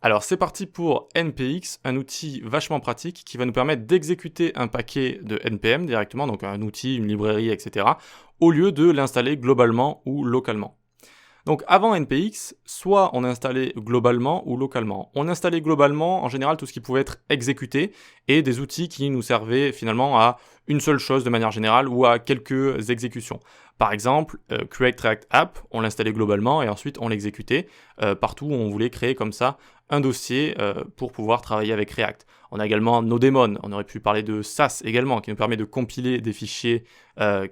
Alors c'est parti pour NPX, un outil vachement pratique qui va nous permettre d'exécuter un paquet de NPM directement, donc un outil, une librairie, etc., au lieu de l'installer globalement ou localement. Donc avant NPX, soit on installait globalement ou localement. On installait globalement en général tout ce qui pouvait être exécuté et des outils qui nous servaient finalement à une seule chose de manière générale ou à quelques exécutions. Par exemple, Create React App, on l'installait globalement et ensuite on l'exécutait partout où on voulait créer comme ça un dossier pour pouvoir travailler avec React. On a également Nodemon, on aurait pu parler de Sass également, qui nous permet de compiler des fichiers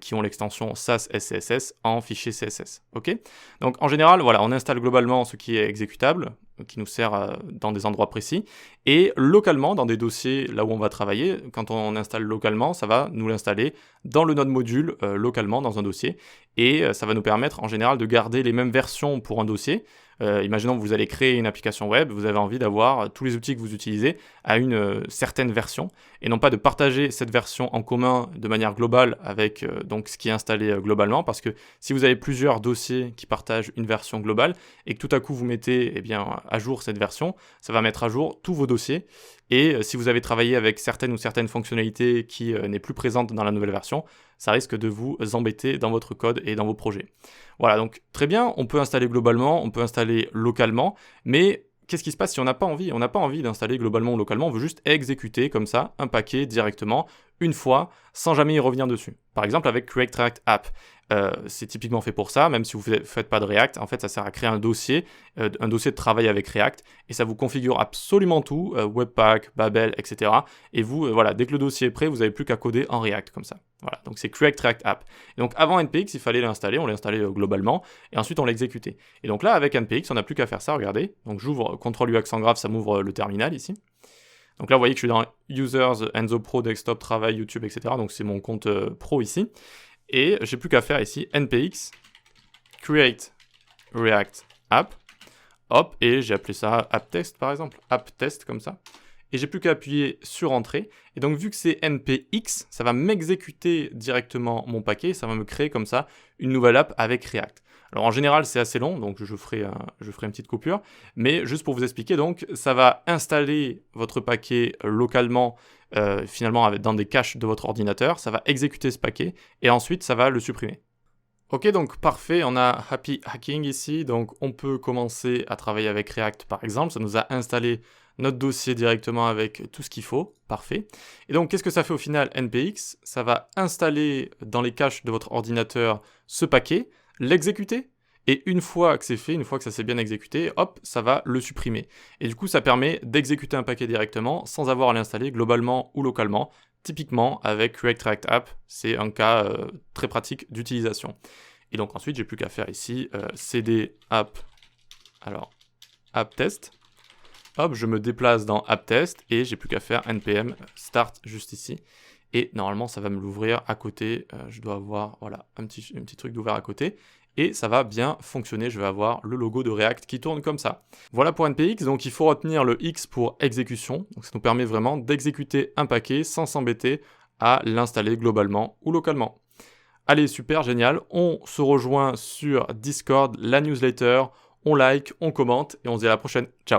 qui ont l'extension Sass SCSS en fichier CSS. Ok ? Donc en général, voilà, on installe globalement ce qui est exécutable, qui nous sert dans des endroits précis, et localement, dans des dossiers là où on va travailler, quand on installe localement, ça va nous l'installer dans le node module localement dans un dossier, et ça va nous permettre en général de garder les mêmes versions pour un dossier. Imaginons que vous allez créer une application web, vous avez envie d'avoir tous les outils que vous utilisez à une certaine version, et non pas de partager cette version en commun de manière globale avec donc ce qui est installé globalement, parce que si vous avez plusieurs dossiers qui partagent une version globale, et que tout à coup vous mettez à jour cette version, ça va mettre à jour tous vos dossiers, et si vous avez travaillé avec certaines fonctionnalités qui n'est plus présente dans la nouvelle version, ça risque de vous embêter dans votre code et dans vos projets. Voilà, donc très bien, on peut installer globalement, on peut installer localement, mais qu'est-ce qui se passe si on n'a pas envie ? On n'a pas envie d'installer globalement ou localement, on veut juste exécuter comme ça un paquet directement, une fois, sans jamais y revenir dessus. Par exemple avec Create React App. C'est typiquement fait pour ça, même si vous ne faites pas de React, en fait ça sert à créer un dossier de travail avec React, et ça vous configure absolument tout, Webpack, Babel, etc. Et vous, voilà, dès que le dossier est prêt, vous n'avez plus qu'à coder en React comme ça. Voilà, donc c'est Create React App. Et donc avant NPX, il fallait l'installer, on l'installait globalement, et ensuite on l'exécutait. Et donc là, avec NPX, on n'a plus qu'à faire ça, regardez. Donc j'ouvre CTRL U accent grave, ça m'ouvre le terminal ici. Donc là, vous voyez que je suis dans Users, Enzo Pro, Desktop, Travail, YouTube, etc. Donc c'est mon compte pro ici. Et j'ai plus qu'à faire ici NPX Create React App. Hop, et j'ai appelé ça App Test par exemple. App Test comme ça. Et j'ai plus qu'à appuyer sur Entrée. Et donc vu que c'est NPX, ça va m'exécuter directement mon paquet. Ça va me créer comme ça une nouvelle app avec React. Alors en général c'est assez long, donc je ferai une petite coupure, mais juste pour vous expliquer, donc ça va installer votre paquet localement, finalement dans des caches de votre ordinateur, ça va exécuter ce paquet, et ensuite ça va le supprimer. Ok, donc parfait, on a Happy Hacking ici, donc on peut commencer à travailler avec React par exemple, ça nous a installé notre dossier directement avec tout ce qu'il faut, parfait. Et donc qu'est-ce que ça fait au final NPX ? Ça va installer dans les caches de votre ordinateur ce paquet, l'exécuter, et une fois que c'est fait, une fois que ça s'est bien exécuté, hop, ça va le supprimer. Et du coup, ça permet d'exécuter un paquet directement sans avoir à l'installer globalement ou localement. Typiquement, avec Create React App, c'est un cas très pratique d'utilisation. Et donc ensuite, j'ai plus qu'à faire ici cd app, alors app test. Hop, je me déplace dans app test et j'ai plus qu'à faire npm start juste ici. Et normalement, ça va me l'ouvrir à côté. Je dois avoir voilà, un petit truc d'ouvert à côté. Et ça va bien fonctionner. Je vais avoir le logo de React qui tourne comme ça. Voilà pour NPX. Donc, il faut retenir le X pour exécution. Donc, ça nous permet vraiment d'exécuter un paquet sans s'embêter à l'installer globalement ou localement. Allez, super, génial. On se rejoint sur Discord, la newsletter. On like, on commente et on se dit à la prochaine. Ciao.